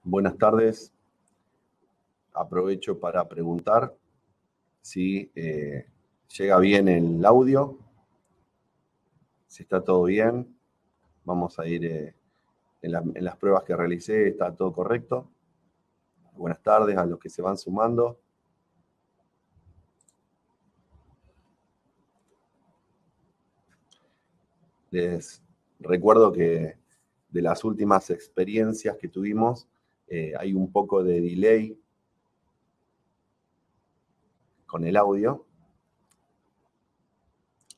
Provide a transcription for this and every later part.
Buenas tardes. Aprovecho para preguntar si llega bien el audio, si está todo bien. Vamos a ir en las pruebas que realicé, está todo correcto. Buenas tardes a los que se van sumando. Les recuerdo que de las últimas experiencias que tuvimos, hay un poco de delay con el audio.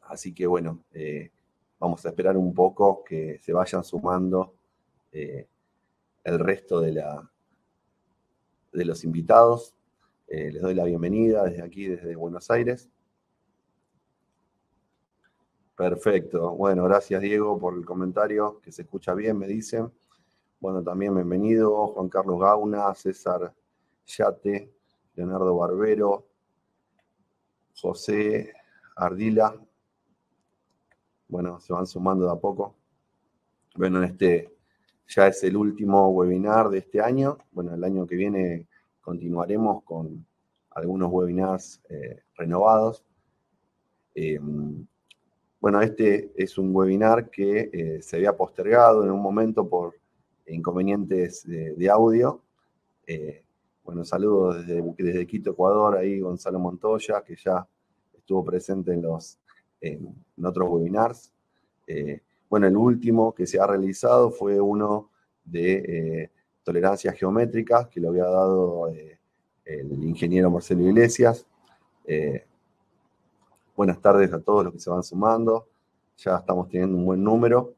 Así que bueno, vamos a esperar un poco que se vayan sumando el resto de los invitados. Les doy la bienvenida desde aquí, desde Buenos Aires. Perfecto. Bueno, gracias Diego por el comentario, que se escucha bien, me dicen. Bueno, también bienvenido Juan Carlos Gauna, César Yate, Leonardo Barbero, José Ardila. Bueno, se van sumando de a poco. Bueno, ya es el último webinar de este año. Bueno, el año que viene continuaremos con algunos webinars renovados. Bueno, este es un webinar que se había postergado en un momento por inconvenientes de audio. Bueno, saludos desde Quito, Ecuador, ahí Gonzalo Montoya, que ya estuvo presente en otros webinars. Bueno, el último que se ha realizado fue uno de tolerancias geométricas, que lo había dado el ingeniero Marcelo Iglesias. Buenas tardes a todos los que se van sumando. Ya estamos teniendo un buen número.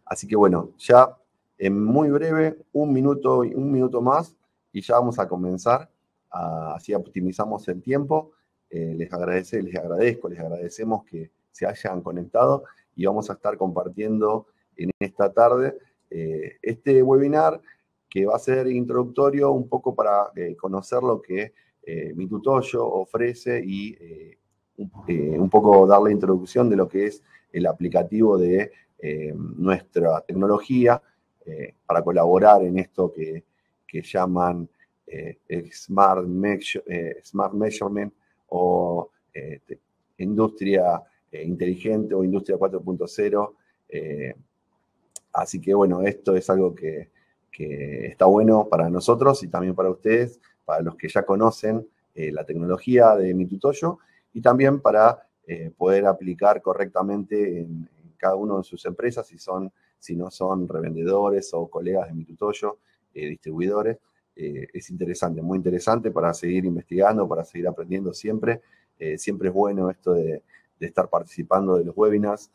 Así que bueno, ya en muy breve, un minuto más, y ya vamos a comenzar. Así optimizamos el tiempo. Les agradecemos que se hayan conectado y vamos a estar compartiendo en esta tarde este webinar que va a ser introductorio un poco para conocer lo que Mitutoyo ofrece y un poco dar la introducción de lo que es el aplicativo de nuestra tecnología para colaborar en esto que llaman Smart Measurement o industria inteligente o industria 4.0. Así que bueno, esto es algo que está bueno para nosotros y también para ustedes, para los que ya conocen la tecnología de Mitutoyo y también para poder aplicar correctamente en cada una de sus empresas, si no son revendedores o colegas de Mitutoyo, distribuidores. Es interesante, muy interesante para seguir investigando, para seguir aprendiendo siempre. Siempre es bueno esto de estar participando de los webinars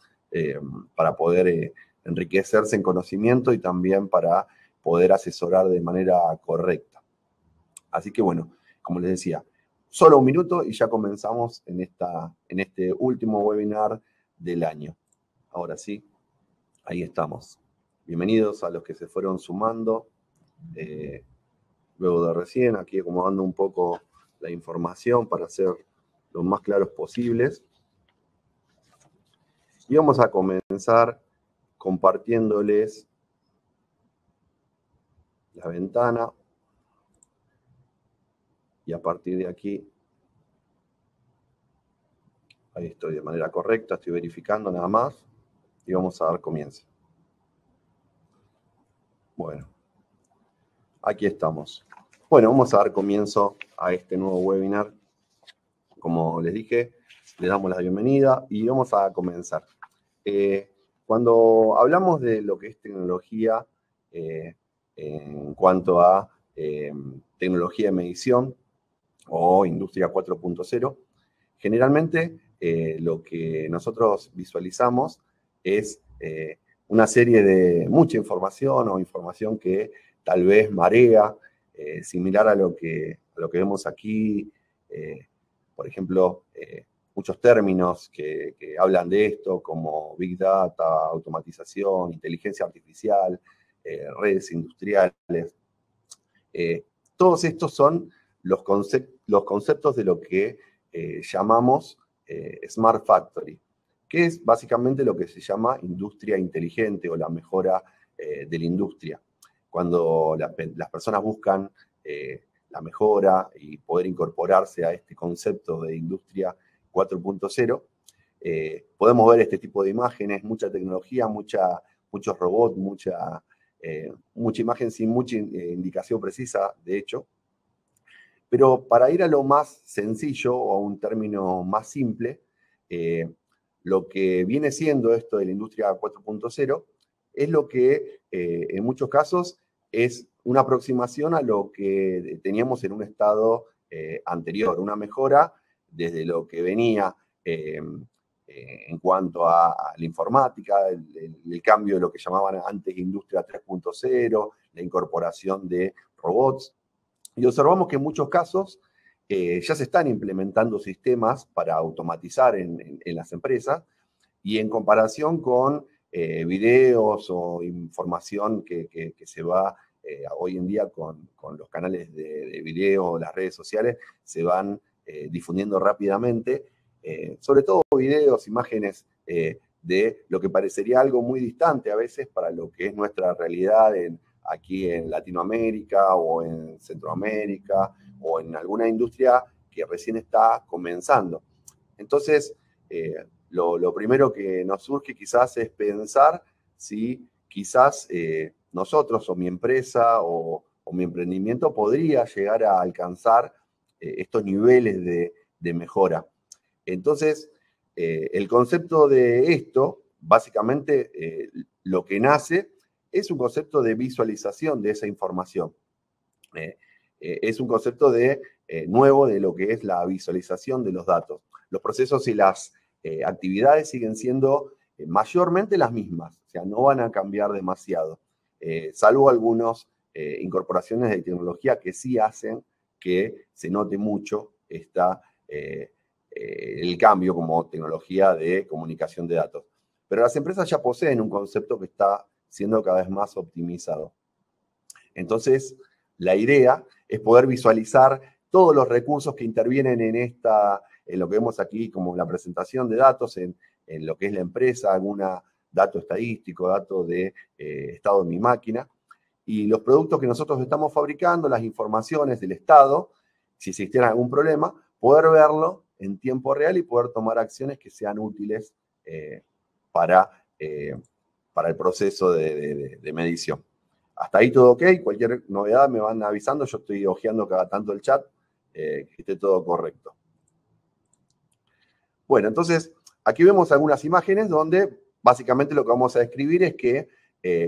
para poder enriquecerse en conocimiento y también para poder asesorar de manera correcta. Así que bueno, como les decía, solo un minuto y ya comenzamos en este último webinar del año. Ahora sí, ahí estamos. Bienvenidos a los que se fueron sumando. Luego de recién, aquí acomodando un poco la información para ser lo más claros posibles. Y vamos a comenzar compartiéndoles la ventana. Y a partir de aquí, ahí estoy de manera correcta, estoy verificando nada más. Y vamos a dar comienzo. Bueno, aquí estamos. Bueno, vamos a dar comienzo a este nuevo webinar. Como les dije, le damos la bienvenida y vamos a comenzar. Cuando hablamos de lo que es tecnología, en cuanto a tecnología de medición o industria 4.0, generalmente lo que nosotros visualizamos es una serie de mucha información o información que tal vez marea, similar a lo que vemos aquí, por ejemplo, muchos términos que hablan de esto, como Big Data, automatización, inteligencia artificial, redes industriales. Todos estos son los conceptos de lo que llamamos Smart Factory, que es básicamente lo que se llama industria inteligente o la mejora de la industria. Cuando las personas buscan la mejora y poder incorporarse a este concepto de industria 4.0, podemos ver este tipo de imágenes, mucha tecnología, muchos robots, mucha imagen sin mucha indicación precisa, de hecho. Pero para ir a lo más sencillo o a un término más simple, lo que viene siendo esto de la industria 4.0 es lo que en muchos casos es una aproximación a lo que teníamos en un estado anterior, una mejora desde lo que venía en cuanto a la informática, el cambio de lo que llamaban antes industria 3.0, la incorporación de robots. Y observamos que en muchos casos ya se están implementando sistemas para automatizar en las empresas, y en comparación con videos o información que se va hoy en día con los canales de video, las redes sociales, se van difundiendo rápidamente, sobre todo videos, imágenes de lo que parecería algo muy distante a veces para lo que es nuestra realidad aquí en Latinoamérica o en Centroamérica o en alguna industria que recién está comenzando. Entonces, lo primero que nos surge quizás es pensar si quizás nosotros o mi empresa o mi emprendimiento podría llegar a alcanzar estos niveles de mejora. Entonces, el concepto de esto, básicamente lo que nace es un concepto de visualización de esa información. Es un concepto nuevo de lo que es la visualización de los datos. Los procesos y las actividades siguen siendo mayormente las mismas, o sea, no van a cambiar demasiado, salvo algunas incorporaciones de tecnología que sí hacen que se note mucho el cambio como tecnología de comunicación de datos. Pero las empresas ya poseen un concepto que está siendo cada vez más optimizado. Entonces, la idea es poder visualizar todos los recursos que intervienen en lo que vemos aquí como la presentación de datos, en lo que es la empresa, alguna dato estadístico, dato de estado de mi máquina, y los productos que nosotros estamos fabricando, las informaciones del estado, si existiera algún problema, poder verlo en tiempo real y poder tomar acciones que sean útiles para el proceso de medición. Hasta ahí todo ok, cualquier novedad me van avisando, yo estoy hojeando cada tanto el chat, que esté todo correcto. Bueno, entonces, aquí vemos algunas imágenes donde básicamente lo que vamos a describir es que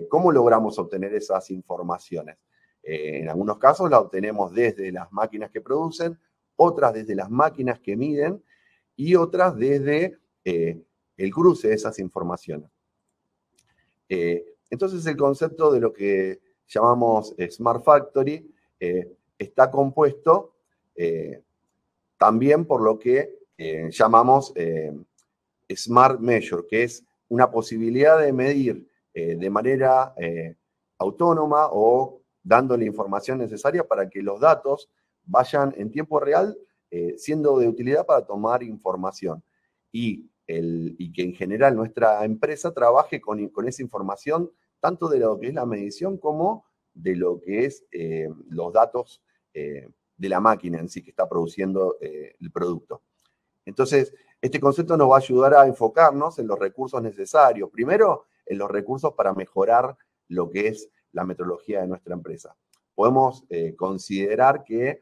cómo logramos obtener esas informaciones. En algunos casos la obtenemos desde las máquinas que producen, otras desde las máquinas que miden y otras desde el cruce de esas informaciones. Entonces el concepto de lo que llamamos Smart Factory está compuesto también por lo que llamamos Smart Measure, que es una posibilidad de medir de manera autónoma o dándole información necesaria para que los datos vayan en tiempo real siendo de utilidad para tomar información y que en general nuestra empresa trabaje con esa información tanto de lo que es la medición como de lo que es los datos de la máquina en sí que está produciendo el producto. Entonces, este concepto nos va a ayudar a enfocarnos en los recursos necesarios. Primero, en los recursos para mejorar lo que es la metodología de nuestra empresa. Podemos considerar que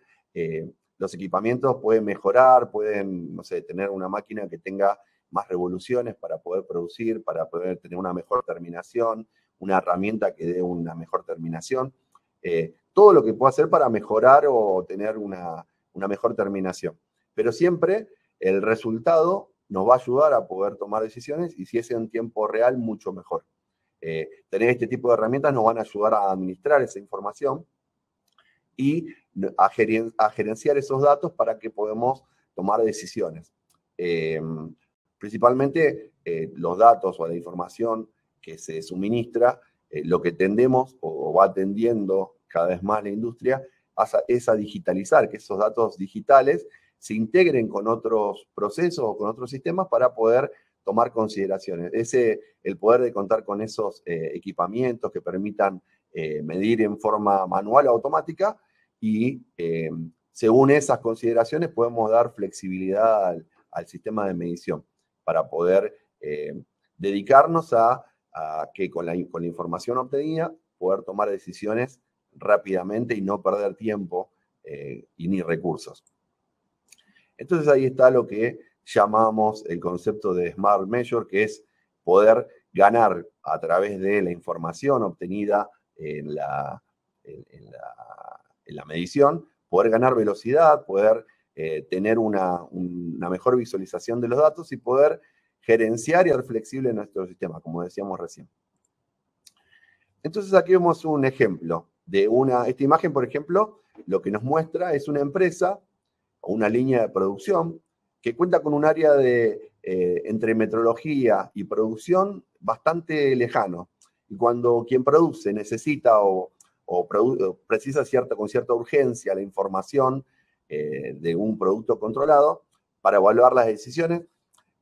los equipamientos pueden mejorar, pueden, no sé, tener una máquina que tenga más revoluciones para poder producir, para poder tener una mejor terminación, una herramienta que dé una mejor terminación. Todo lo que pueda hacer para mejorar o tener una mejor terminación. Pero siempre el resultado nos va a ayudar a poder tomar decisiones y si es en tiempo real, mucho mejor. Tener este tipo de herramientas nos van a ayudar a administrar esa información y a gerenciar esos datos para que podamos tomar decisiones. Principalmente los datos o la información que se suministra, lo que tendemos o va tendiendo cada vez más la industria es a digitalizar, que esos datos digitales se integren con otros procesos o con otros sistemas para poder tomar consideraciones. El poder de contar con esos equipamientos que permitan medir en forma manual o automática y según esas consideraciones podemos dar flexibilidad al sistema de medición para poder dedicarnos a que con la información obtenida poder tomar decisiones rápidamente y no perder tiempo y ni recursos. Entonces ahí está lo que llamamos el concepto de Smart Measure, que es poder ganar a través de la información obtenida en la medición, poder ganar velocidad, poder tener una mejor visualización de los datos y poder gerenciar y ser flexible en nuestro sistema, como decíamos recién. Entonces aquí vemos un ejemplo de esta imagen, por ejemplo, lo que nos muestra es una empresa o una línea de producción que cuenta con un área entre metrología y producción bastante lejano. Y cuando quien produce necesita o precisa con cierta urgencia la información de un producto controlado para evaluar las decisiones,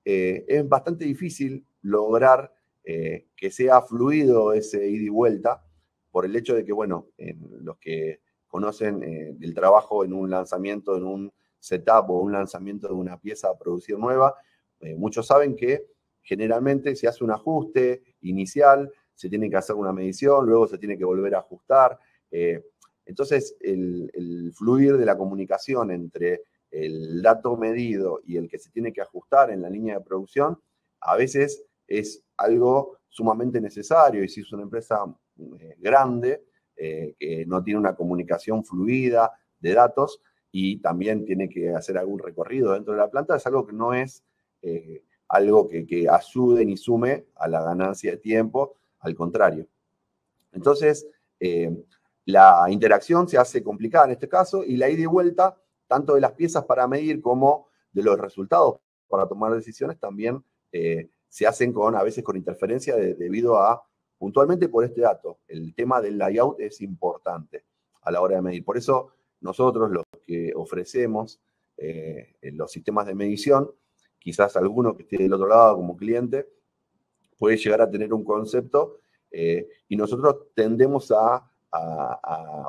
es bastante difícil lograr que sea fluido ese ida y vuelta por el hecho de que, bueno, los que conocen el trabajo en un lanzamiento, en un setup o un lanzamiento de una pieza a producir nueva, muchos saben que generalmente se hace un ajuste inicial, se tiene que hacer una medición, luego se tiene que volver a ajustar. Entonces, el fluir de la comunicación entre el dato medido y el que se tiene que ajustar en la línea de producción, a veces es algo sumamente necesario. Y si es una empresa grande, que no tiene una comunicación fluida de datos y también tiene que hacer algún recorrido dentro de la planta, es algo que no es algo que ayude ni sume a la ganancia de tiempo, al contrario. Entonces, la interacción se hace complicada en este caso y la ida y vuelta, tanto de las piezas para medir como de los resultados para tomar decisiones, también se hacen a veces con interferencia debido a, puntualmente por este dato, el tema del layout es importante a la hora de medir. Por eso nosotros los que ofrecemos los sistemas de medición, quizás alguno que esté del otro lado como cliente, puede llegar a tener un concepto y nosotros tendemos a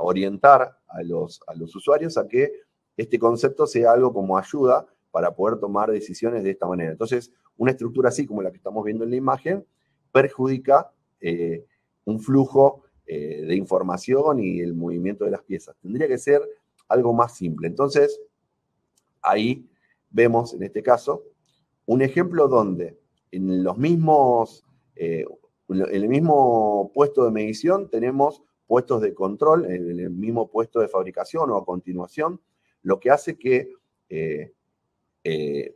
orientar a los usuarios a que este concepto sea algo como ayuda para poder tomar decisiones de esta manera. Entonces, una estructura así como la que estamos viendo en la imagen perjudica un flujo de información y el movimiento de las piezas. Tendría que ser algo más simple. Entonces, ahí vemos en este caso un ejemplo donde en el mismo puesto de medición tenemos puestos de control, en el mismo puesto de fabricación o a continuación, lo que hace que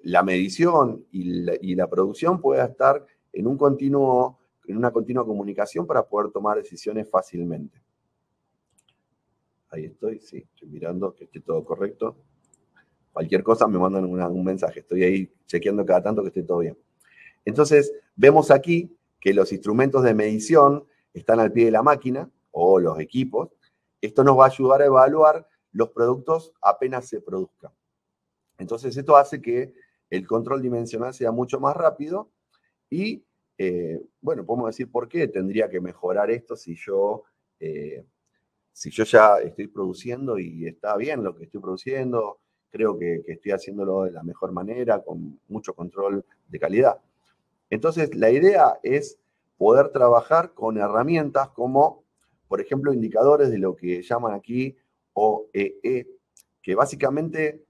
la medición y la producción pueda estar en una continua comunicación para poder tomar decisiones fácilmente. Ahí estoy, sí, estoy mirando que esté todo correcto. Cualquier cosa me mandan un mensaje, estoy ahí chequeando cada tanto que esté todo bien. Entonces, vemos aquí que los instrumentos de medición están al pie de la máquina o los equipos. Esto nos va a ayudar a evaluar los productos apenas se produzcan. Entonces, esto hace que el control dimensional sea mucho más rápido y, bueno, podemos decir por qué tendría que mejorar esto si yo ya estoy produciendo y está bien lo que estoy produciendo, creo que estoy haciéndolo de la mejor manera, con mucho control de calidad. Entonces, la idea es poder trabajar con herramientas como, por ejemplo, indicadores de lo que llaman aquí OEE, que básicamente,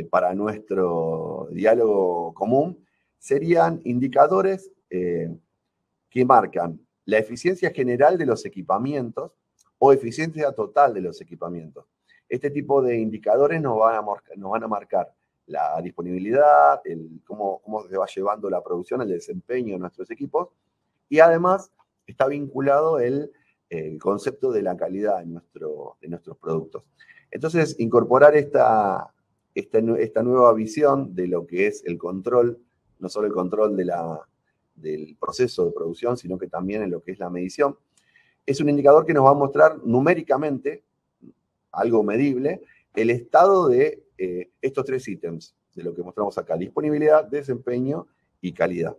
para nuestro diálogo común, serían indicadores que marcan la eficiencia general de los equipamientos o eficiencia total de los equipamientos. Este tipo de indicadores nos van a marcar la disponibilidad, cómo se va llevando la producción, el desempeño de nuestros equipos, y además está vinculado el concepto de la calidad de nuestros productos. Entonces, incorporar esta nueva visión de lo que es el control, no solo el control del proceso de producción, sino que también en lo que es la medición, es un indicador que nos va a mostrar numéricamente, algo medible, el estado de estos tres ítems, de lo que mostramos acá: disponibilidad, desempeño y calidad.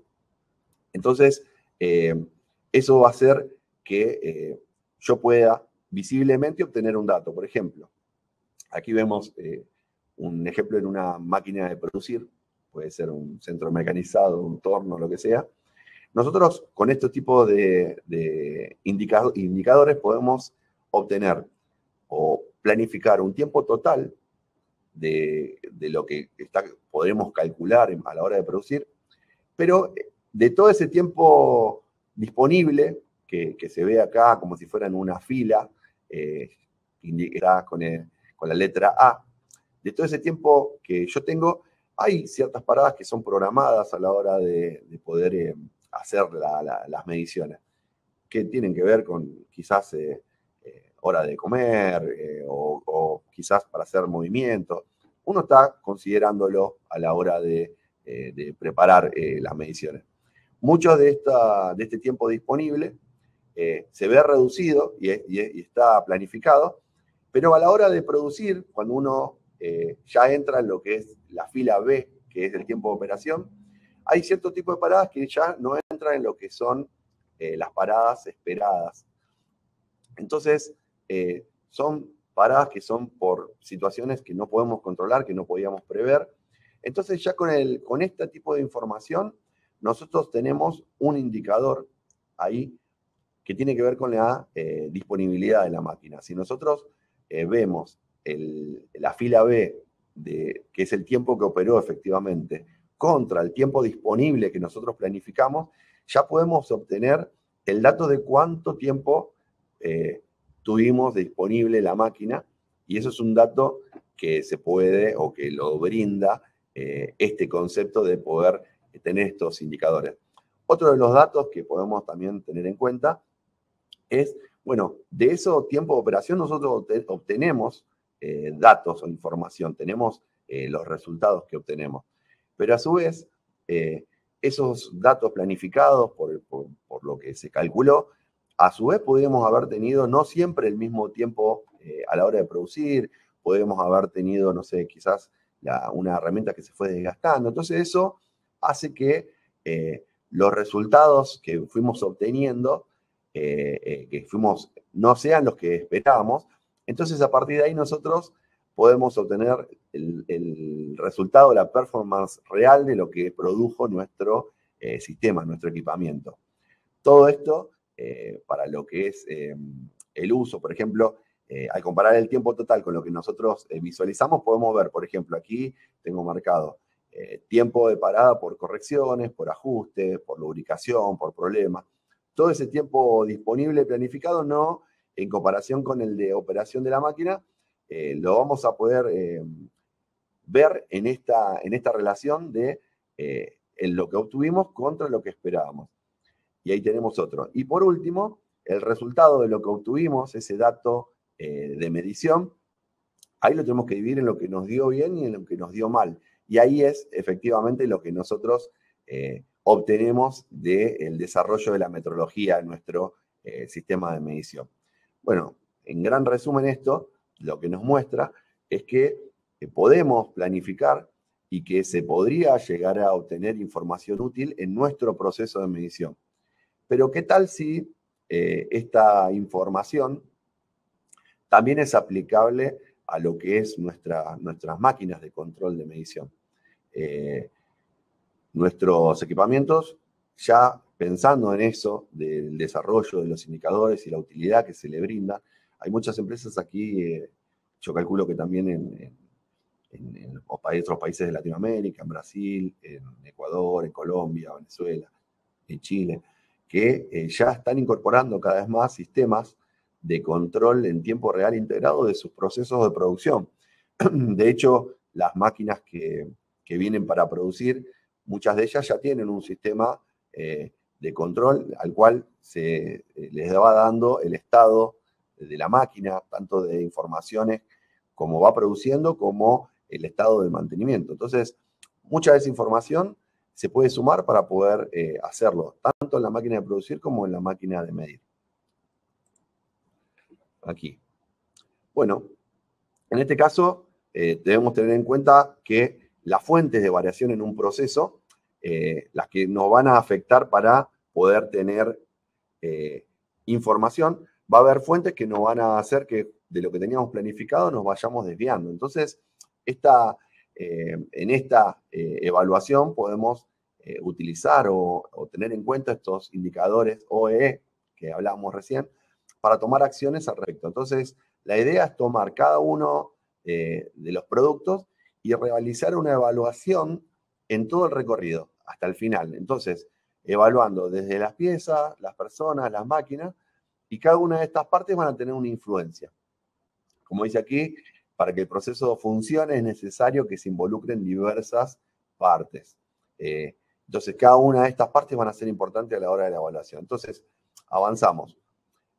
Entonces, eso va a hacer que yo pueda visiblemente obtener un dato. Por ejemplo, aquí vemos un ejemplo en una máquina de producir, puede ser un centro mecanizado, un torno, lo que sea. Nosotros con estos tipos de indicadores podemos obtener o planificar un tiempo total de lo que podremos calcular a la hora de producir, pero de todo ese tiempo disponible, que se ve acá como si fuera en una fila, indicada con la letra A, de todo ese tiempo que yo tengo, hay ciertas paradas que son programadas a la hora de poder hacer las mediciones, que tienen que ver con quizás hora de comer o quizás para hacer movimientos. Uno está considerándolo a la hora de preparar las mediciones. Mucho de este tiempo disponible se ve reducido y está planificado, pero a la hora de producir, cuando uno ya entra en lo que es la fila B, que es el tiempo de operación, hay cierto tipo de paradas que ya no entran en lo que son las paradas esperadas. Entonces, son paradas que son por situaciones que no podemos controlar, que no podíamos prever. Entonces, ya con este tipo de información, nosotros tenemos un indicador ahí que tiene que ver con la disponibilidad de la máquina. Si nosotros vemos la fila B, que es el tiempo que operó efectivamente, contra el tiempo disponible que nosotros planificamos, ya podemos obtener el dato de cuánto tiempo tuvimos disponible la máquina, y eso es un dato que se puede o que lo brinda este concepto de poder tener estos indicadores. Otro de los datos que podemos también tener en cuenta es, bueno, de esos tiempos de operación nosotros obtenemos datos o información, tenemos los resultados que obtenemos. Pero a su vez, esos datos planificados por lo que se calculó, a su vez podemos haber tenido no siempre el mismo tiempo a la hora de producir, podemos haber tenido, no sé, quizás una herramienta que se fue desgastando. Entonces eso hace que los resultados que fuimos obteniendo no sean los que esperábamos. Entonces, a partir de ahí nosotros podemos obtener el resultado, la performance real de lo que produjo nuestro sistema, nuestro equipamiento. Todo esto para lo que es el uso, por ejemplo, al comparar el tiempo total con lo que nosotros visualizamos, podemos ver, por ejemplo, aquí tengo marcado tiempo de parada por correcciones, por ajustes, por lubricación, por problemas. Todo ese tiempo disponible planificado, no en comparación con el de operación de la máquina, lo vamos a poder ver en esta relación de en lo que obtuvimos contra lo que esperábamos. Y ahí tenemos otro. Y por último, el resultado de lo que obtuvimos, ese dato de medición, ahí lo tenemos que dividir en lo que nos dio bien y en lo que nos dio mal. Y ahí es efectivamente lo que nosotros obtenemos del desarrollo de la metrología en nuestro sistema de medición. Bueno, en gran resumen esto, lo que nos muestra es que podemos planificar y que se podría llegar a obtener información útil en nuestro proceso de medición. Pero ¿qué tal si esta información también es aplicable a lo que es nuestras máquinas de control de medición? Nuestros equipamientos, ya pensando en eso, del desarrollo de los indicadores y la utilidad que se le brinda, hay muchas empresas aquí, yo calculo que también en otros países de Latinoamérica, en Brasil, en Ecuador, en Colombia, Venezuela, en Chile, que ya están incorporando cada vez más sistemas de control en tiempo real integrado de sus procesos de producción. De hecho, las máquinas que vienen para producir, muchas de ellas ya tienen un sistema de control al cual se les va dando el estado de la máquina, tanto de informaciones como va produciendo, como el estado de mantenimiento. Entonces, mucha de esa información se puede sumar para poder hacerlo, tanto en la máquina de producir como en la máquina de medir. Aquí. Bueno, en este caso debemos tener en cuenta que las fuentes de variación en un proceso las que nos van a afectar para poder tener información. Va a haber fuentes que nos van a hacer que de lo que teníamos planificado nos vayamos desviando. Entonces, en esta evaluación podemos utilizar o tener en cuenta estos indicadores OEE que hablábamos recién para tomar acciones al respecto. Entonces, la idea es tomar cada uno de los productos y realizar una evaluación en todo el recorrido, hasta el final. Entonces, evaluando desde las piezas, las personas, las máquinas, y cada una de estas partes van a tener una influencia. Como dice aquí, para que el proceso funcione es necesario que se involucren diversas partes. Entonces, cada una de estas partes van a ser importantes a la hora de la evaluación. Entonces, avanzamos.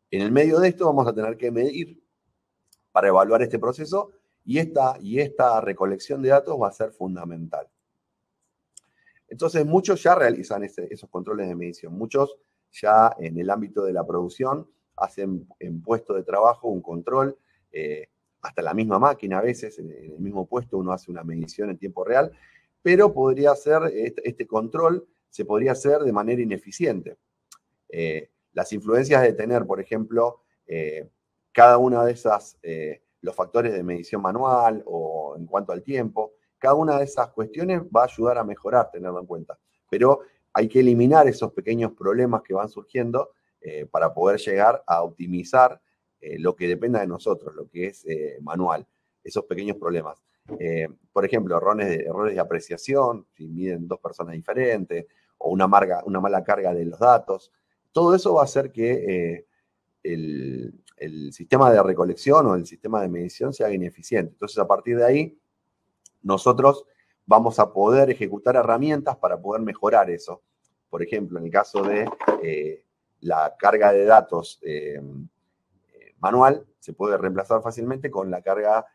En el medio de esto vamos a tener que medir para evaluar este proceso y esta recolección de datos va a ser fundamental. Entonces, muchos ya realizan esos controles de medición. Muchos ya en el ámbito de la producción hacen en puesto de trabajo un control, hasta la misma máquina a veces, en el mismo puesto uno hace una medición en tiempo real, pero podría ser, este control se podría hacer de manera ineficiente. Las influencias de tener, por ejemplo, cada una de esas, los factores de medición manual o en cuanto al tiempo, cada una de esas cuestiones va a ayudar a mejorar, tenerlo en cuenta. Pero hay que eliminar esos pequeños problemas que van surgiendo para poder llegar a optimizar lo que dependa de nosotros, lo que es manual, esos pequeños problemas. Por ejemplo, errores de apreciación, si miden dos personas diferentes, o una mala carga de los datos. Todo eso va a hacer que el sistema de recolección o el sistema de medición sea ineficiente. Entonces, a partir de ahí, nosotros vamos a poder ejecutar herramientas para poder mejorar eso. Por ejemplo, en el caso de la carga de datos manual, se puede reemplazar fácilmente con la carga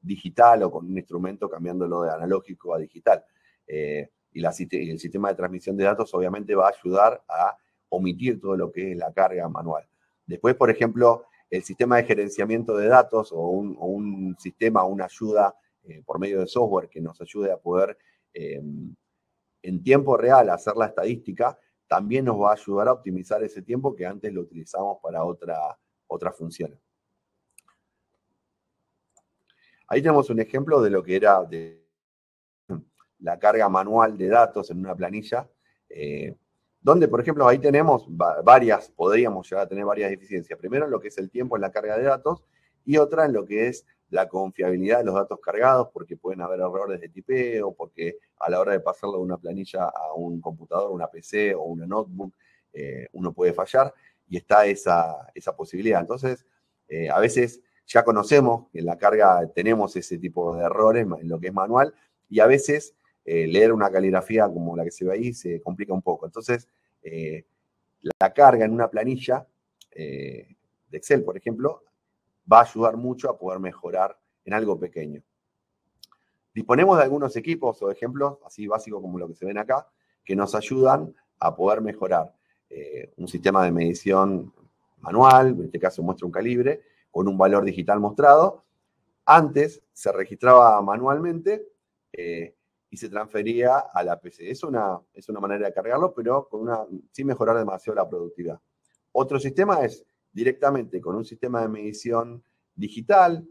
digital o con un instrumento cambiándolo de analógico a digital. Y el sistema de transmisión de datos obviamente va a ayudar a omitir todo lo que es la carga manual. Después, por ejemplo, el sistema de gerenciamiento de datos o un sistema, una ayuda por medio de software que nos ayude a poder en tiempo real hacer la estadística, también nos va a ayudar a optimizar ese tiempo que antes lo utilizamos para otras funciones. Ahí tenemos un ejemplo de lo que era la carga manual de datos en una planilla, donde, por ejemplo, ahí tenemos podríamos llegar a tener varias deficiencias. Primero en lo que es el tiempo en la carga de datos y otra en lo que es la confiabilidad de los datos cargados, porque pueden haber errores de tipeo, porque a la hora de pasarlo de una planilla a un computador, una PC o una notebook, uno puede fallar y está esa posibilidad. Entonces, a veces ya conocemos que en la carga tenemos ese tipo de errores en lo que es manual y a veces leer una caligrafía como la que se ve ahí se complica un poco. Entonces, la carga en una planilla de Excel, por ejemplo, va a ayudar mucho a poder mejorar en algo pequeño. Disponemos de algunos equipos o ejemplos, así básicos como lo que se ven acá, que nos ayudan a poder mejorar un sistema de medición manual, en este caso muestra un calibre, con un valor digital mostrado. Antes se registraba manualmente y se transfería a la PC. Es una manera de cargarlo, pero sin mejorar demasiado la productividad. Otro sistema es directamente con un sistema de medición digital,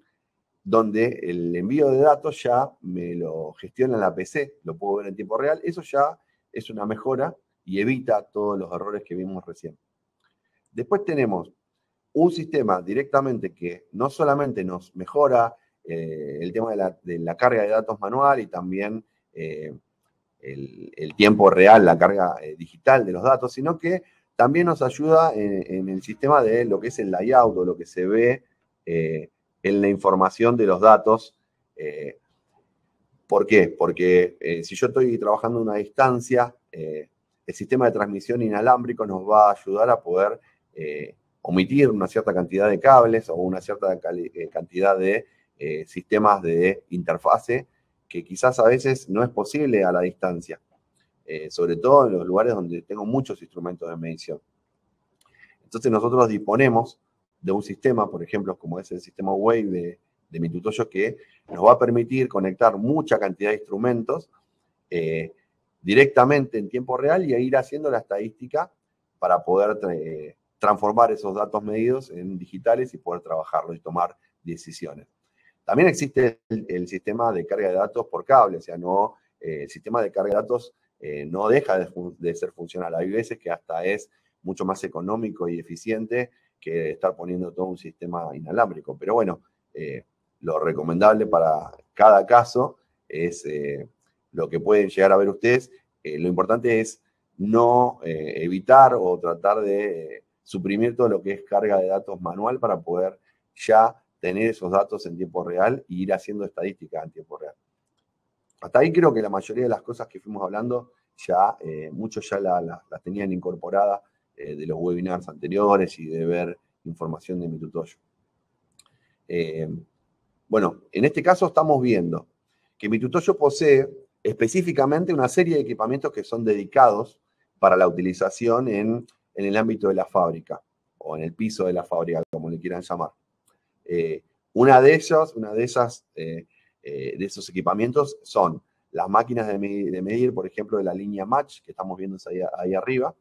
donde el envío de datos ya me lo gestiona la PC, lo puedo ver en tiempo real. Eso ya es una mejora y evita todos los errores que vimos recién. Después tenemos un sistema directamente que no solamente nos mejora el tema de la carga de datos manual y también el tiempo real, la carga digital de los datos, sino que también nos ayuda en el sistema de lo que es el layout o lo que se ve en la información de los datos. ¿Por qué? Porque si yo estoy trabajando a una distancia, el sistema de transmisión inalámbrico nos va a ayudar a poder omitir una cierta cantidad de cables o una cierta cantidad de sistemas de interfase que quizás a veces no es posible a la distancia, sobre todo en los lugares donde tengo muchos instrumentos de medición. Entonces nosotros disponemos de un sistema, por ejemplo, como es el sistema Wave de Mitutoyo, que nos va a permitir conectar mucha cantidad de instrumentos directamente en tiempo real y a ir haciendo la estadística para poder transformar esos datos medidos en digitales y poder trabajarlos y tomar decisiones. También existe el sistema de carga de datos por cable, o sea, el sistema de carga de datos no deja de ser funcional. Hay veces que hasta es mucho más económico y eficiente que estar poniendo todo un sistema inalámbrico. Pero bueno, lo recomendable para cada caso es lo que pueden llegar a ver ustedes. Lo importante es no evitar o tratar de suprimir todo lo que es carga de datos manual para poder ya tener esos datos en tiempo real e ir haciendo estadísticas en tiempo real. Hasta ahí creo que la mayoría de las cosas que fuimos hablando, ya muchos ya las tenían incorporadas de los webinars anteriores y de ver información de MiTuToyo. Bueno, en este caso estamos viendo que MiTuToyo posee específicamente una serie de equipamientos que son dedicados para la utilización en el ámbito de la fábrica o en el piso de la fábrica, como le quieran llamar. Una de esos equipamientos son las máquinas de medir, por ejemplo, de la línea Match, que estamos viendo ahí arriba.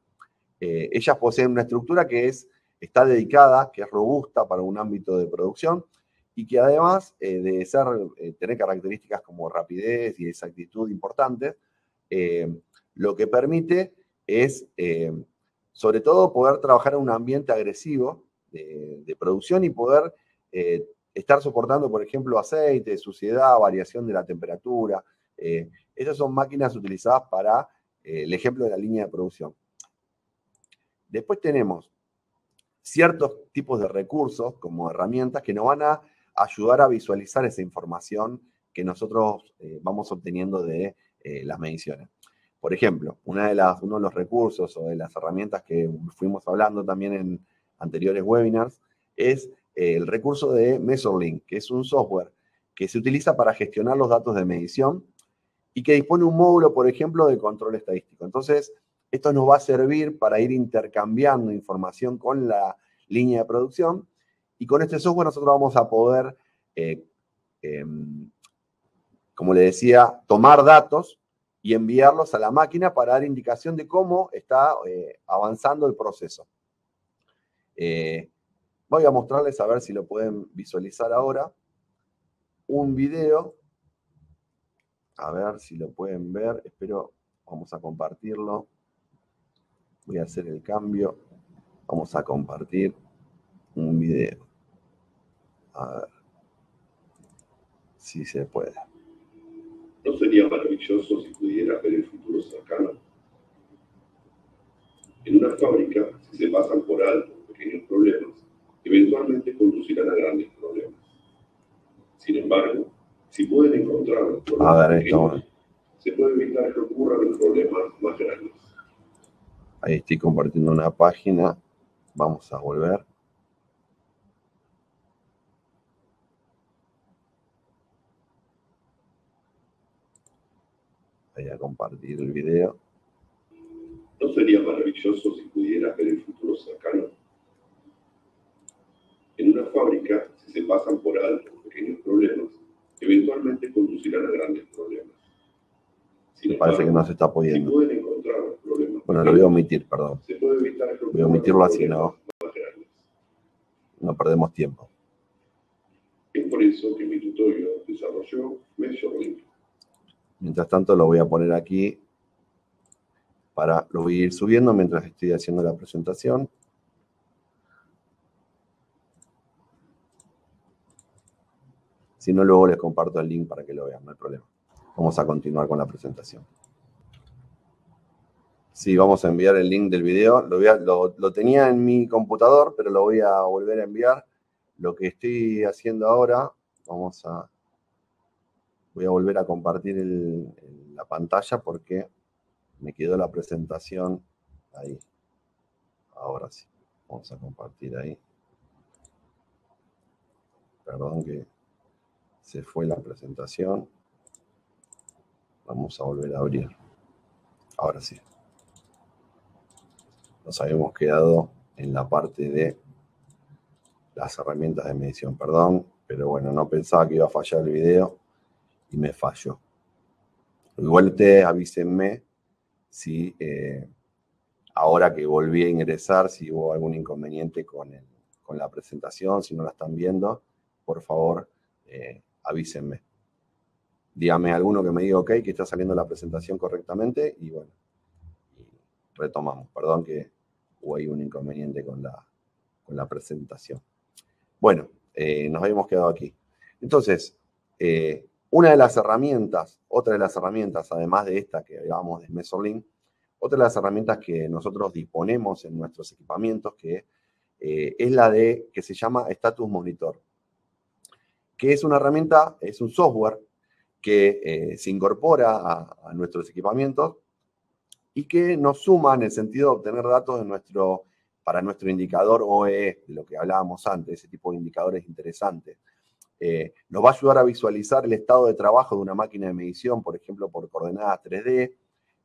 Ellas poseen una estructura que está dedicada, que es robusta para un ámbito de producción y que además de tener características como rapidez y exactitud importantes, lo que permite es, sobre todo, poder trabajar en un ambiente agresivo de producción y poder estar soportando, por ejemplo, aceite, suciedad, variación de la temperatura. Esas son máquinas utilizadas para el ejemplo de la línea de producción. Después tenemos ciertos tipos de recursos como herramientas que nos van a ayudar a visualizar esa información que nosotros vamos obteniendo de las mediciones. Por ejemplo, uno de los recursos o de las herramientas que fuimos hablando también en anteriores webinars es el recurso de MeasureLink, que es un software que se utiliza para gestionar los datos de medición y que dispone un módulo, por ejemplo, de control estadístico. Entonces, esto nos va a servir para ir intercambiando información con la línea de producción y con este software nosotros vamos a poder, como le decía, tomar datos y enviarlos a la máquina para dar indicación de cómo está avanzando el proceso. Voy a mostrarles, a ver si lo pueden visualizar ahora, un video. A ver si lo pueden ver. Espero, vamos a compartirlo. Voy a hacer el cambio. Vamos a compartir un video. A ver si se puede. ¿No sería maravilloso si pudiera ver el futuro cercano? En una fábrica, si se pasan por alto pequeños problemas, eventualmente conducirán a grandes problemas. Sin embargo, si pueden encontrar los problemas pequeños, se puede evitar que ocurran los problemas más grandes. Ahí estoy compartiendo una página. Vamos a volver. Voy a compartir el video. ¿No sería maravilloso si pudiera ver el futuro cercano? En una fábrica, si se pasan por alto pequeños problemas, eventualmente conducirán a grandes problemas. Me parece que no se está pudiendo. Si pueden encontrar los problemas bueno, lo voy a omitir, perdón. Se puede evitar que voy a omitirlo así, no perdemos tiempo. Es por eso que MiTuToyo desarrolló MeasureLink. Mientras tanto lo voy a poner aquí, lo voy a ir subiendo mientras estoy haciendo la presentación. Si no, luego les comparto el link para que lo vean, no hay problema. Vamos a continuar con la presentación. Sí, vamos a enviar el link del video. Lo tenía en mi computador, pero lo voy a volver a enviar. Lo que estoy haciendo ahora, voy a volver a compartir la pantalla porque me quedó la presentación ahí. Ahora sí, vamos a compartir ahí. Perdón que se fue la presentación. Vamos a volver a abrir. Ahora sí. Nos habíamos quedado en la parte de las herramientas de medición, perdón, pero bueno, no pensaba que iba a fallar el video y me falló. Igual ustedes avísenme si ahora que volví a ingresar, si hubo algún inconveniente con la presentación, si no la están viendo, por favor, avísenme. Dígame alguno que me diga ok, que está saliendo la presentación correctamente, y bueno, retomamos. Perdón que hubo ahí un inconveniente con la presentación. Bueno, nos habíamos quedado aquí. Entonces, otra de las herramientas, además de esta que hablábamos de Mesolink, otra de las herramientas que nosotros disponemos en nuestros equipamientos, que es la que se llama Status Monitor, que es una herramienta, es un software que se incorpora a nuestros equipamientos y que nos suma en el sentido de obtener datos para nuestro indicador OEE, de lo que hablábamos antes, ese tipo de indicadores interesantes. Nos va a ayudar a visualizar el estado de trabajo de una máquina de medición, por ejemplo, por coordenadas 3D,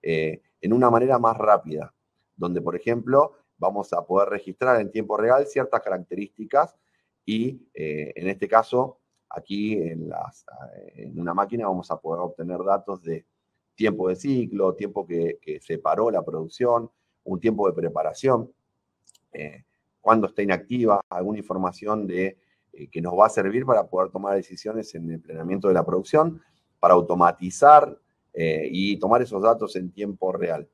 en una manera más rápida, donde, por ejemplo, vamos a poder registrar en tiempo real ciertas características y, en este caso, aquí en una máquina vamos a poder obtener datos de tiempo de ciclo, tiempo que se paró la producción, un tiempo de preparación, cuándo está inactiva, alguna información que nos va a servir para poder tomar decisiones en el planeamiento de la producción, para automatizar y tomar esos datos en tiempo real.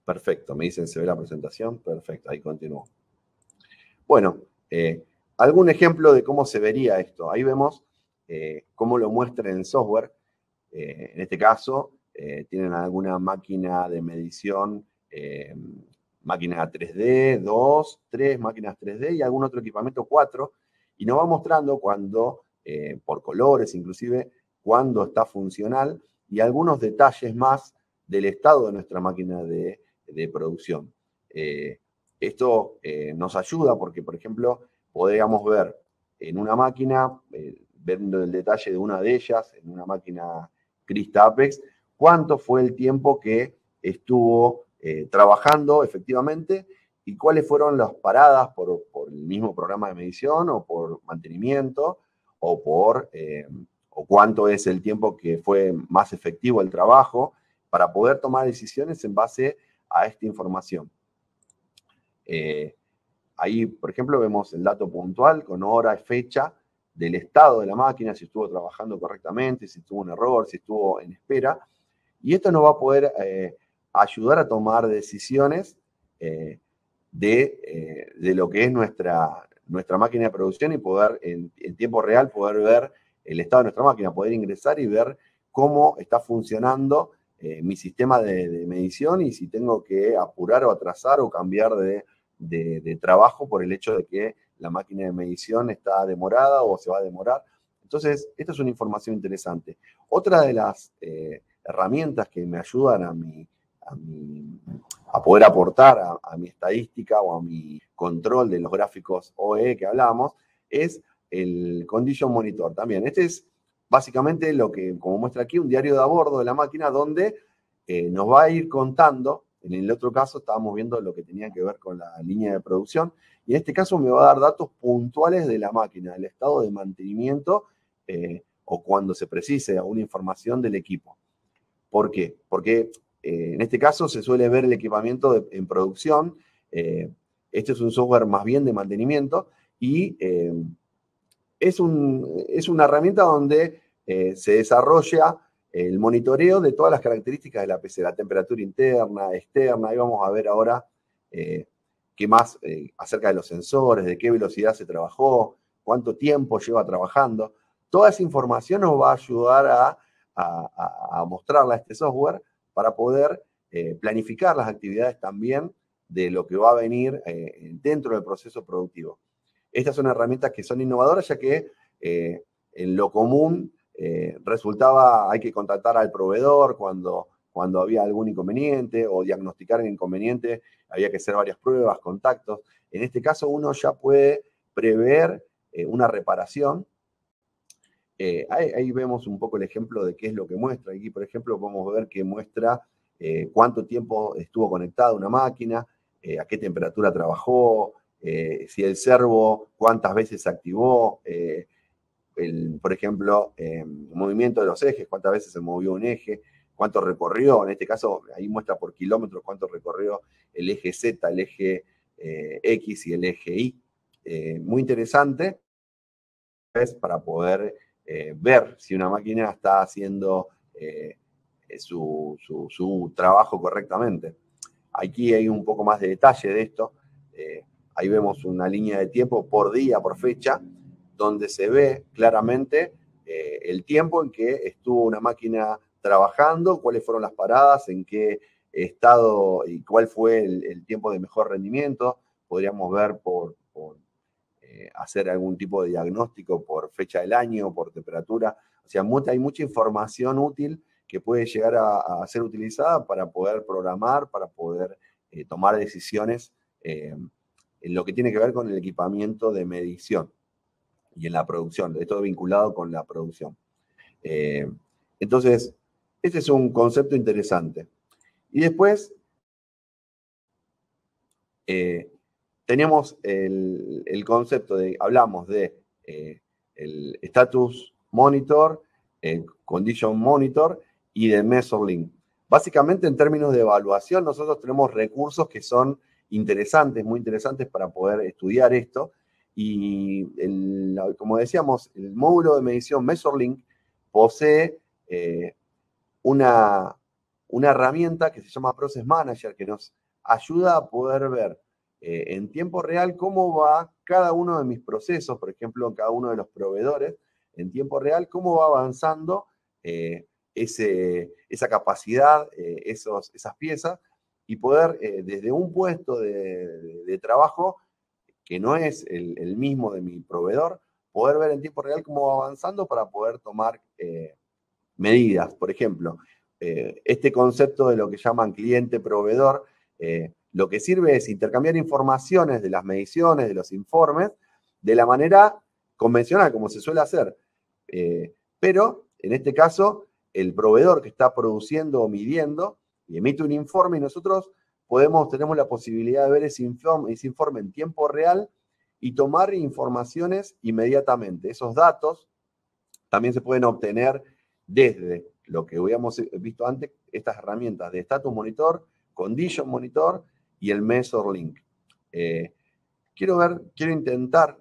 Perfecto, me dicen, ¿se ve la presentación? Perfecto, ahí continúo. Bueno, algún ejemplo de cómo se vería esto. Ahí vemos cómo lo muestra en el software. En este caso, tienen alguna máquina de medición, máquina 3D, 2, 3 máquinas 3D y algún otro equipamiento 4, y nos va mostrando cuando, por colores inclusive, cuando está funcional y algunos detalles más del estado de nuestra máquina de producción. Esto nos ayuda porque, por ejemplo, podríamos ver en una máquina, viendo el detalle de una de ellas, en una máquina Crista Apex, cuánto fue el tiempo que estuvo trabajando efectivamente y cuáles fueron las paradas por el mismo programa de medición o por mantenimiento o cuánto es el tiempo que fue más efectivo el trabajo para poder tomar decisiones en base a esta información. Ahí, por ejemplo, vemos el dato puntual con hora y fecha del estado de la máquina, si estuvo trabajando correctamente, si tuvo un error, si estuvo en espera. Y esto nos va a poder ayudar a tomar decisiones de lo que es nuestra máquina de producción y poder, en tiempo real, poder ver el estado de nuestra máquina, poder ingresar y ver cómo está funcionando mi sistema de medición y si tengo que apurar o atrasar o cambiar de trabajo por el hecho de que la máquina de medición está demorada o se va a demorar. Entonces, esta es una información interesante. Otra de las herramientas que me ayudan a poder aportar a mi estadística o a mi control de los gráficos OE que hablábamos es el Condition Monitor también. Este es básicamente lo que, como muestra aquí, un diario de a bordo de la máquina donde nos va a ir contando. En el otro caso estábamos viendo lo que tenía que ver con la línea de producción y en este caso me va a dar datos puntuales de la máquina, el estado de mantenimiento o cuando se precise alguna información del equipo. ¿Por qué? Porque en este caso se suele ver el equipamiento en producción. Este es un software más bien de mantenimiento y es una herramienta donde se desarrolla el monitoreo de todas las características de la PC, la temperatura interna, externa. Ahí vamos a ver ahora qué más acerca de los sensores, de qué velocidad se trabajó, cuánto tiempo lleva trabajando. Toda esa información nos va a ayudar a mostrarla a este software para poder planificar las actividades también de lo que va a venir dentro del proceso productivo. Estas son herramientas que son innovadoras, ya que en lo común hay que contactar al proveedor cuando había algún inconveniente o diagnosticar el inconveniente, había que hacer varias pruebas, contactos. En este caso uno ya puede prever una reparación. Ahí vemos un poco el ejemplo de qué es lo que muestra. Aquí, por ejemplo, podemos ver que muestra cuánto tiempo estuvo conectada una máquina, a qué temperatura trabajó, si el servo cuántas veces se activó, por ejemplo, el movimiento de los ejes, cuántas veces se movió un eje. cuánto recorrió, en este caso ahí muestra por kilómetros cuánto recorrió el eje Z, el eje X y el eje Y. Muy interesante para poder ver si una máquina está haciendo su trabajo correctamente. Aquí hay un poco más de detalle de esto. Ahí vemos una línea de tiempo por día, por fecha, donde se ve claramente el tiempo en que estuvo una máquina trabajando, cuáles fueron las paradas, en qué estado y cuál fue el tiempo de mejor rendimiento. Podríamos ver por hacer algún tipo de diagnóstico por fecha del año, por temperatura. O sea, hay mucha información útil que puede llegar a ser utilizada para poder programar, para poder tomar decisiones en lo que tiene que ver con el equipamiento de medición y en la producción, todo vinculado con la producción. Entonces, este es un concepto interesante. Y después tenemos el concepto hablamos de el status monitor, el condition monitor y de measure link. Básicamente, en términos de evaluación, nosotros tenemos recursos que son interesantes, muy interesantes para poder estudiar esto. Y como decíamos, el módulo de medición MeasureLink posee una herramienta que se llama Process Manager, que nos ayuda a poder ver en tiempo real cómo va cada uno de mis procesos, por ejemplo, en cada uno de los proveedores, en tiempo real, cómo va avanzando esa capacidad, esas piezas, y poder desde un puesto de trabajo que no es el mismo de mi proveedor, poder ver en tiempo real cómo va avanzando para poder tomar medidas. Por ejemplo, este concepto de lo que llaman cliente-proveedor, lo que sirve es intercambiar informaciones de las mediciones, de los informes, de la manera convencional, como se suele hacer. Pero, en este caso, el proveedor que está produciendo o midiendo y emite un informe y nosotros tenemos la posibilidad de ver ese informe en tiempo real y tomar informaciones inmediatamente. Esos datos también se pueden obtener desde lo que habíamos visto antes, estas herramientas de Status Monitor, Condition Monitor y el Measure Link. Quiero intentar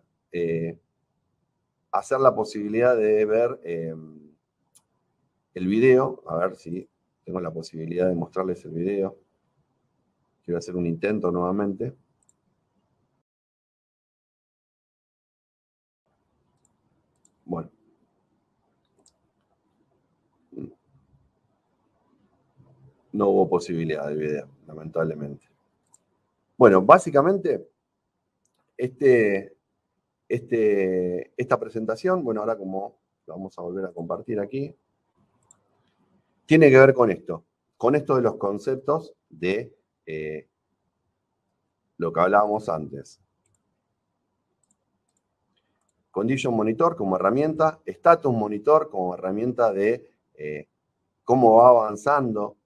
hacer la posibilidad de ver el video, a ver si tengo la posibilidad de mostrarles el video. Quiero hacer un intento nuevamente. Bueno. No hubo posibilidad de video, lamentablemente. Bueno, básicamente, esta presentación, bueno, ahora como la vamos a volver a compartir aquí, tiene que ver con esto de los conceptos de lo que hablábamos antes. Condition Monitor como herramienta, Status Monitor como herramienta de cómo va avanzando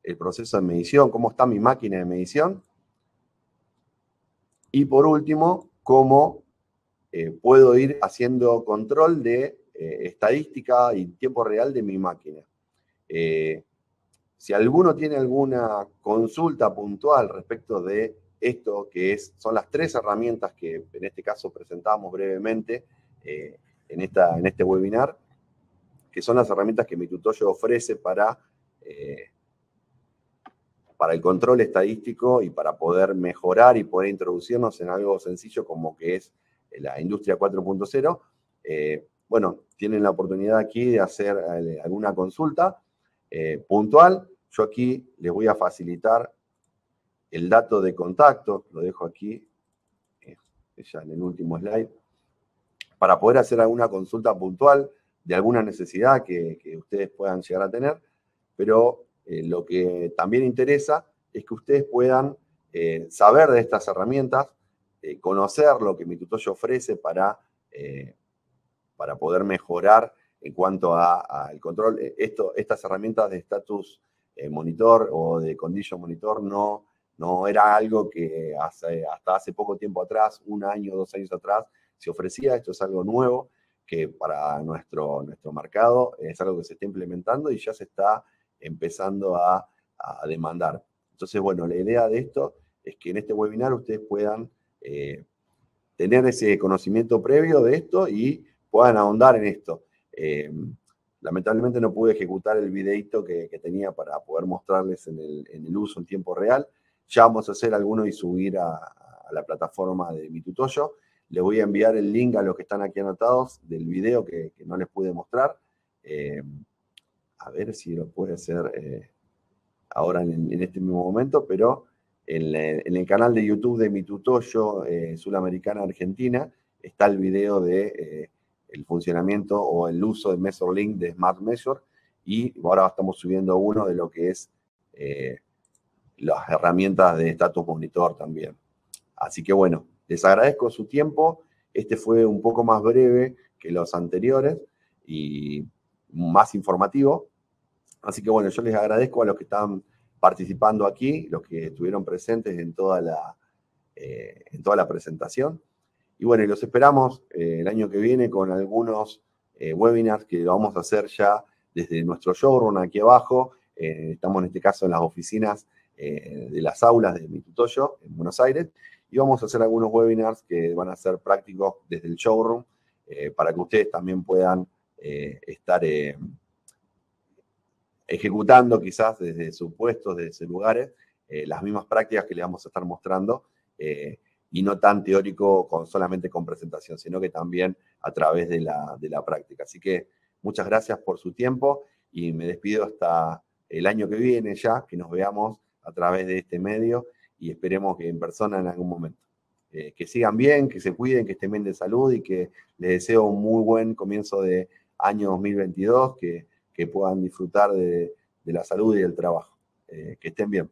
el proceso de medición, cómo está mi máquina de medición. Y por último, cómo puedo ir haciendo control de estadística y tiempo real de mi máquina. Si alguno tiene alguna consulta puntual respecto de esto, que son las tres herramientas que en este caso presentamos brevemente en este webinar, que son las herramientas que Mitutoyo ofrece para el control estadístico y para poder mejorar y poder introducirnos en algo sencillo como que es la industria 4.0. Bueno, tienen la oportunidad aquí de hacer alguna consulta puntual. Yo aquí les voy a facilitar el dato de contacto, lo dejo aquí, ya en el último slide, para poder hacer alguna consulta puntual de alguna necesidad que ustedes puedan llegar a tener, pero lo que también interesa es que ustedes puedan saber de estas herramientas, conocer lo que Mitutoyo ofrece para poder mejorar en cuanto al control. Estas herramientas de Status Monitor o de Condition Monitor no era algo que hasta hace poco tiempo atrás, 1 año, 2 años atrás, se ofrecía. Esto es algo nuevo que para nuestro mercado es algo que se está implementando y ya se está empezando a demandar. Entonces, bueno, la idea de esto es que en este webinar ustedes puedan tener ese conocimiento previo de esto y puedan ahondar en esto. Lamentablemente no pude ejecutar el videito que tenía para poder mostrarles en el uso en tiempo real. Ya vamos a hacer alguno y subir a la plataforma de Mi Tutoyo. Les voy a enviar el link a los que están aquí anotados del video que no les pude mostrar. A ver si lo puede hacer ahora en este mismo momento, pero en el canal de YouTube de Mi Tutoyo Sudamericana Argentina está el video de el funcionamiento o el uso de MeasureLink de Smart Measure, y ahora estamos subiendo uno de lo que es las herramientas de Status Monitor también. Así que bueno, les agradezco su tiempo. Este fue un poco más breve que los anteriores y más informativo. Así que bueno, yo les agradezco a los que están participando aquí, los que estuvieron presentes en toda la presentación. Y bueno, y los esperamos el año que viene con algunos webinars que vamos a hacer ya desde nuestro showroom aquí abajo. Estamos en este caso en las oficinas de las aulas de Mi Tutoyo en Buenos Aires. Y vamos a hacer algunos webinars que van a ser prácticos desde el showroom para que ustedes también puedan estar ejecutando quizás desde sus puestos, desde sus lugares, las mismas prácticas que les vamos a estar mostrando y no tan teórico solamente con presentación, sino que también a través de la práctica. Así que muchas gracias por su tiempo y me despido hasta el año que viene ya, que nos veamos a través de este medio y esperemos que en persona en algún momento. Que sigan bien, que se cuiden, que estén bien de salud y que les deseo un muy buen comienzo de año 2022, que puedan disfrutar de la salud y del trabajo. Que estén bien.